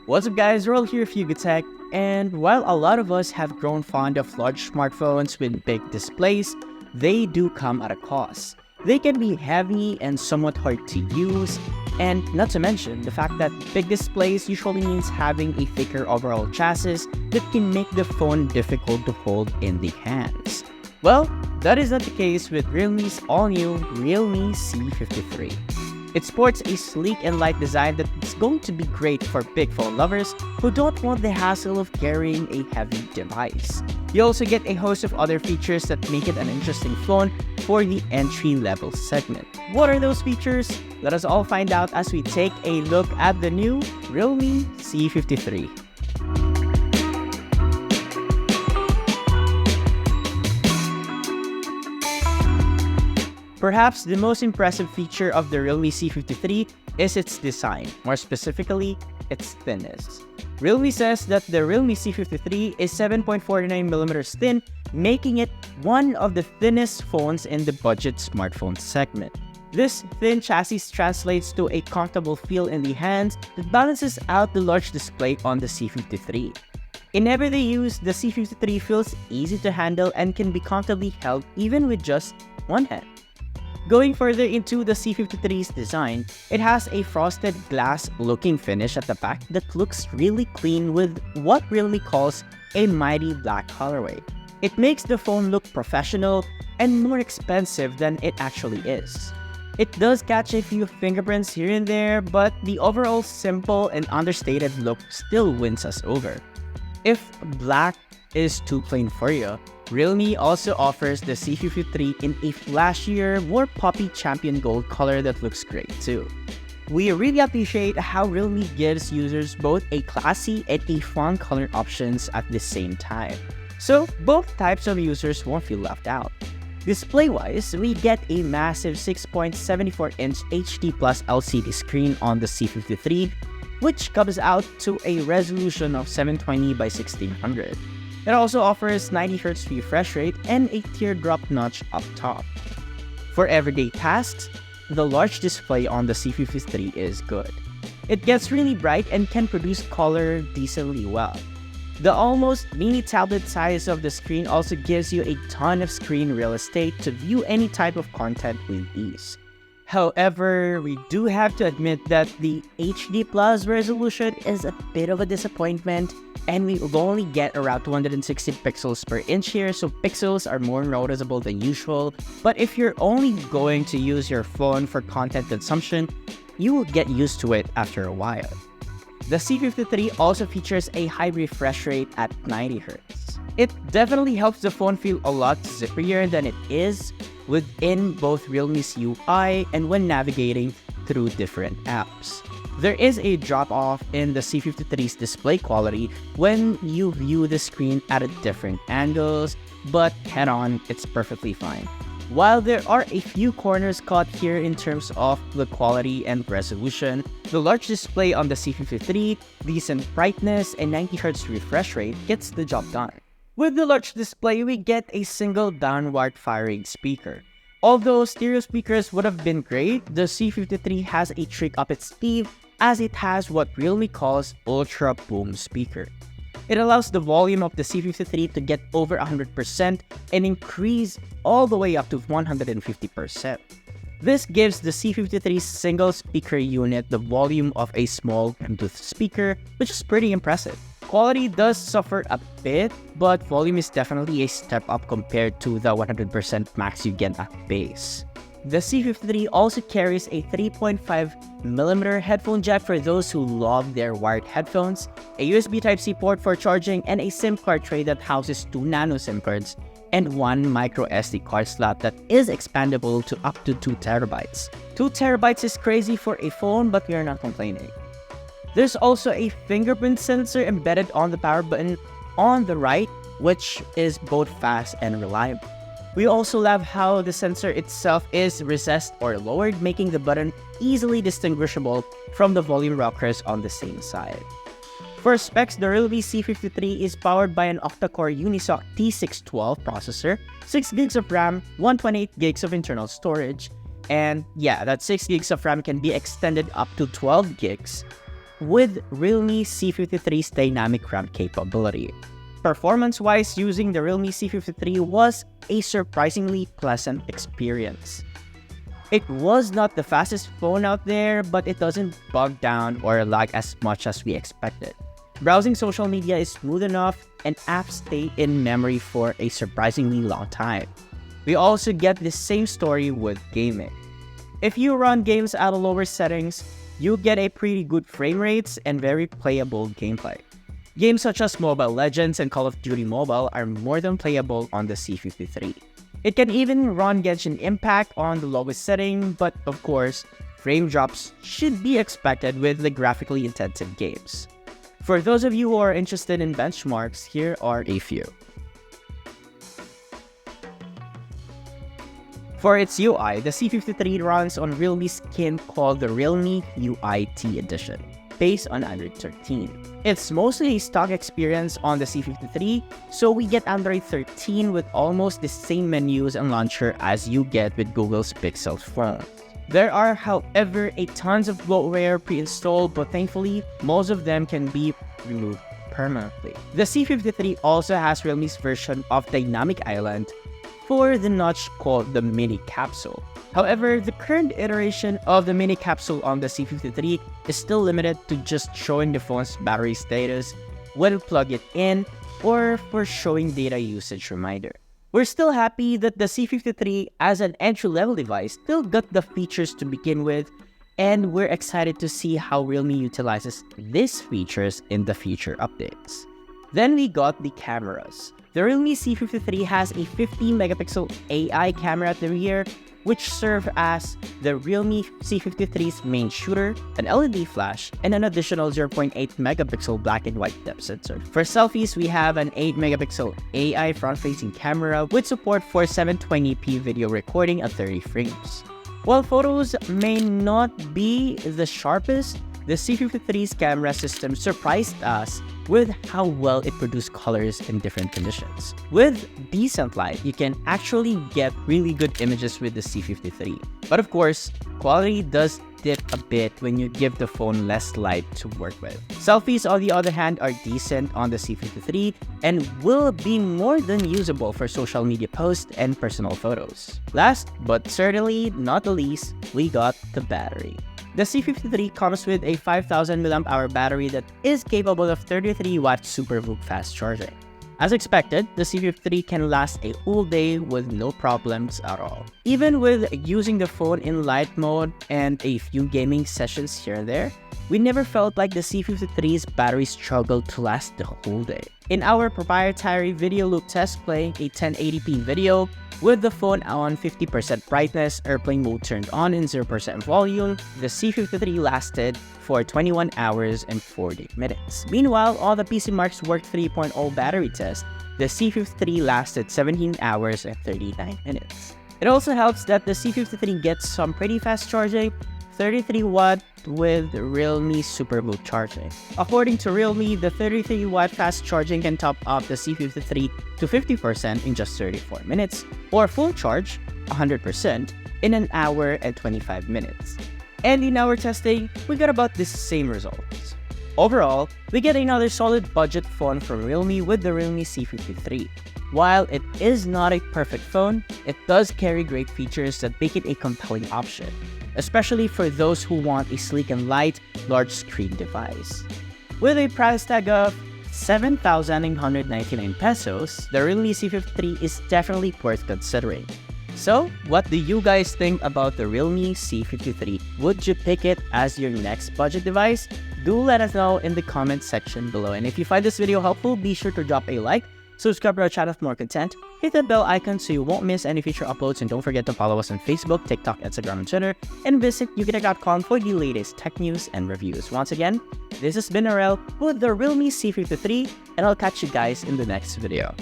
What's up guys, Roll here with Hugo Tech, and while a lot of us have grown fond of large smartphones with big displays, they do come at a cost. They can be heavy and somewhat hard to use, and not to mention the fact that big displays usually means having a thicker overall chassis that can make the phone difficult to hold in the hands. Well, that is not the case with Realme's all-new Realme C53. It sports a sleek and light design that is going to be great for big phone lovers who don't want the hassle of carrying a heavy device. You also get a host of other features that make it an interesting phone for the entry-level segment. What are those features? Let us all find out as we take a look at the new Realme C53. Perhaps the most impressive feature of the Realme C53 is its design, more specifically, its thinness. Realme says that the Realme C53 is 7.49mm thin, making it one of the thinnest phones in the budget smartphone segment. This thin chassis translates to a comfortable feel in the hands that balances out the large display on the C53. In everyday use, the C53 feels easy to handle and can be comfortably held even with just one hand. Going further into the C53's design, it has a frosted glass looking finish at the back that looks really clean with what Realme calls a mighty black colorway. It makes the phone look professional and more expensive than it actually is. It does catch a few fingerprints here and there, but the overall simple and understated look still wins us over. If black is too plain for you, Realme also offers the C53 in a flashier, more poppy champion gold color that looks great too. We really appreciate how Realme gives users both a classy and a fun color options at the same time, so both types of users won't feel left out. Display-wise, we get a massive 6.74-inch HD Plus LCD screen on the C53, which comes out to a resolution of 720 by 1600. It also offers 90Hz refresh rate and a teardrop notch up top. For everyday tasks, the large display on the C53 is good. It gets really bright and can produce color decently well. The almost mini tablet size of the screen also gives you a ton of screen real estate to view any type of content with ease. However, we do have to admit that the HD Plus resolution is a bit of a disappointment, and we will only get around 260 pixels per inch here, so pixels are more noticeable than usual. But if you're only going to use your phone for content consumption, you will get used to it after a while. The C53 also features a high refresh rate at 90Hz. It definitely helps the phone feel a lot zipperier than it is within both Realme's UI and when navigating through different apps. There is a drop-off in the C53's display quality when you view the screen at different angles, but head-on, it's perfectly fine. While there are a few corners caught here in terms of the quality and resolution, the large display on the C53, decent brightness, and 90Hz refresh rate gets the job done. With the large display, we get a single downward firing speaker. Although stereo speakers would have been great, the C53 has a trick up its sleeve as it has what Realme calls Ultra Boom speaker. It allows the volume of the C53 to get over 100% and increase all the way up to 150%. This gives the C53's single speaker unit the volume of a small Bluetooth speaker, which is pretty impressive. Quality does suffer a bit, but volume is definitely a step up compared to the 100% max you get at base. The C53 also carries a 3.5mm headphone jack for those who love their wired headphones, a USB Type-C port for charging, and a SIM card tray that houses 2 nano SIM cards, and 1 micro SD card slot that is expandable to up to 2TB. 2TB is crazy for a phone, but we are not complaining. There's also a fingerprint sensor embedded on the power button on the right, which is both fast and reliable. We also love how the sensor itself is recessed or lowered, making the button easily distinguishable from the volume rockers on the same side. For specs, the Realme C53 is powered by an octa-core Unisoc T612 processor, 6GB of RAM, 128GB of internal storage, and yeah, that 6GB of RAM can be extended up to 12GB. with realme C53's dynamic RAM capability. Performance-wise, using the realme C53 was a surprisingly pleasant experience. It was not the fastest phone out there, but it doesn't bog down or lag as much as we expected. Browsing social media is smooth enough, and apps stay in memory for a surprisingly long time. We also get the same story with gaming. If you run games at lower settings, you get a pretty good frame rates and very playable gameplay. Games such as Mobile Legends and Call of Duty Mobile are more than playable on the C53. It can even run Genshin Impact on the lowest setting, but of course, frame drops should be expected with the graphically intensive games. For those of you who are interested in benchmarks, here are a few. For its UI, the C53 runs on Realme's skin called the Realme UI-T Edition, based on Android 13. It's mostly a stock experience on the C53, so we get Android 13 with almost the same menus and launcher as you get with Google's Pixel phone. There are, however, a tons of bloatware pre-installed, but thankfully, most of them can be removed permanently. The C53 also has Realme's version of Dynamic Island for the notch called the Mini Capsule. However, the current iteration of the Mini Capsule on the C53 is still limited to just showing the phone's battery status when you plug it in or for showing data usage reminder. We're still happy that the C53 as an entry-level device still got the features to begin with, and we're excited to see how Realme utilizes these features in the future updates. Then we got the cameras. The Realme C53 has a 50-megapixel AI camera at the rear, which serve as the Realme C53's main shooter, an LED flash, and an additional 0.8-megapixel black and white depth sensor. For selfies, we have an 8-megapixel AI front-facing camera with support for 720p video recording at 30 frames. While photos may not be the sharpest, the C53's camera system surprised us with how well it produced colors in different conditions. With decent light, you can actually get really good images with the C53. But of course, quality does dip a bit when you give the phone less light to work with. Selfies, on the other hand, are decent on the C53 and will be more than usable for social media posts and personal photos. Last, but certainly not the least, we got the battery. The C53 comes with a 5000 mAh battery that is capable of 33-watt SuperVOOC fast charging. As expected, the C53 can last a whole day with no problems at all. Even with using the phone in light mode and a few gaming sessions here and there, we never felt like the C53's battery struggled to last the whole day. In our proprietary video loop test playing a 1080p video, with the phone on 50% brightness, airplane mode turned on, and 0% volume, the C53 lasted for 21 hours and 40 minutes. Meanwhile, on the PC Mark's Work 3.0 battery test, the C53 lasted 17 hours and 39 minutes. It also helps that the C53 gets some pretty fast charging, 33-watt with Realme SuperVOOC charging. According to Realme, the 33-watt fast charging can top up the C53 to 50% in just 34 minutes, or full charge, 100%, in an hour and 25 minutes. And in our testing, we got about the same results. Overall, we get another solid budget phone from Realme with the Realme C53. While it is not a perfect phone, it does carry great features that make it a compelling option, especially for those who want a sleek and light, large-screen device. With a price tag of 7,999 pesos, the Realme C53 is definitely worth considering. So, what do you guys think about the Realme C53? Would you pick it as your next budget device? Do let us know in the comment section below. And if you find this video helpful, be sure to drop a like, subscribe to our channel for more content, hit the bell icon so you won't miss any future uploads, and don't forget to follow us on Facebook, TikTok, Instagram, and Twitter, and visit youtube.com for the latest tech news and reviews. Once again, this has been Arel with the Realme C53, and I'll catch you guys in the next video.